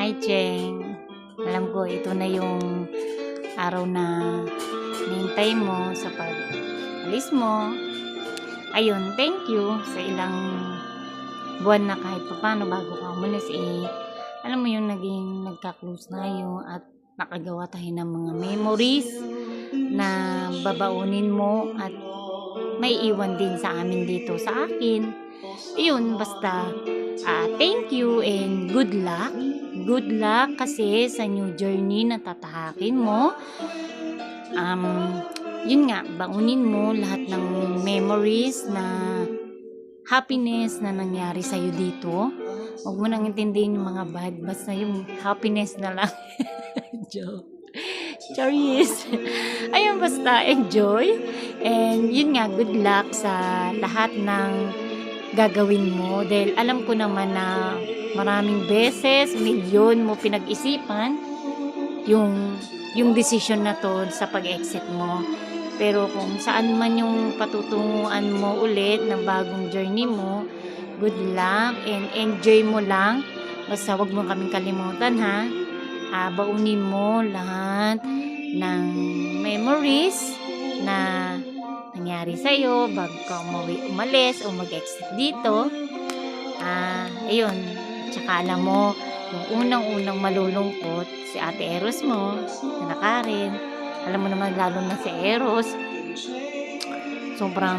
Hi, Cheng. Alam ko, ito na yung araw na nihintay mo sa pag-alis mo. Ayun, thank you sa ilang buwan na kahit paano bago ka umalis alam mo yung naging nagka-close tayo at nakagawa tayo ng mga memories na babaunin mo at may iwan din sa amin dito sa akin. Ayun, basta thank you and good luck. Good luck kasi sa new journey na tatahakin mo. Yun nga, baunin mo lahat ng memories na happiness na nangyari sa'yo dito. Huwag mo nang intindihin yung mga bad, basta yung happiness na lang. Joke. Charis. Ayun, basta enjoy. And yun nga, good luck sa lahat ng gagawin mo. Dahil alam ko naman na maraming beses, milyon mo pinag-isipan yung decision na to sa pag-exit mo. Pero kung saan man yung patutunguhan mo ulit ng bagong journey mo, good luck and enjoy mo lang. Basta wag mo kaming kalimutan, ha. Baunin mo lahat ng memories na nangyari sa'yo bago ka umalis o mag-exit dito. Ayun. Tsaka alam mo, yung unang-unang malulungkot, si Ate Eros mo, na Karen. Alam mo naman, lalo na si Eros, sobrang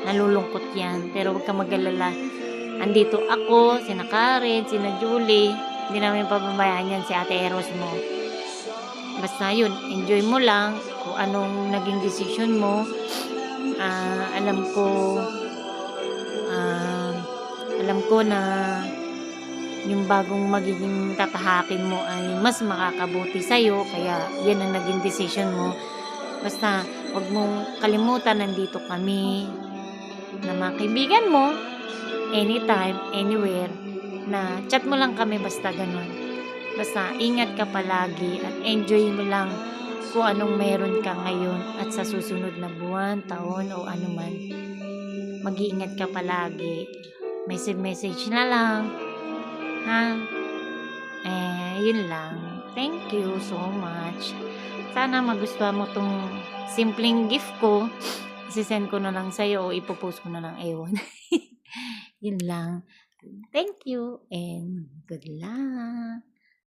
nalulungkot yan. Pero huwag kang mag-alala. Andito ako, si Karen, si Julie. Hindi namin pababayaan yan si Ate Eros mo. Basta yun, enjoy mo lang kung anong naging decision mo. Alam ko na yung bagong magiging tatahakin mo ay mas makakabuti sa'yo, kaya yan ang naging decision mo. Basta wag mong kalimutan, nandito kami na mga kaibigan mo anytime, anywhere, na chat mo lang kami, basta ganun. Basta ingat ka palagi at enjoy mo lang kung anong meron ka ngayon at sa susunod na buwan, taon o anuman. Mag-iingat ka palagi. Message na lang, ha? Yun lang. Thank you so much. Sana magustuhan mo tong simpleng gift ko. Isisend ko na lang sa'yo o ipopost ko na lang, ewan. Yun lang. Thank you and good luck.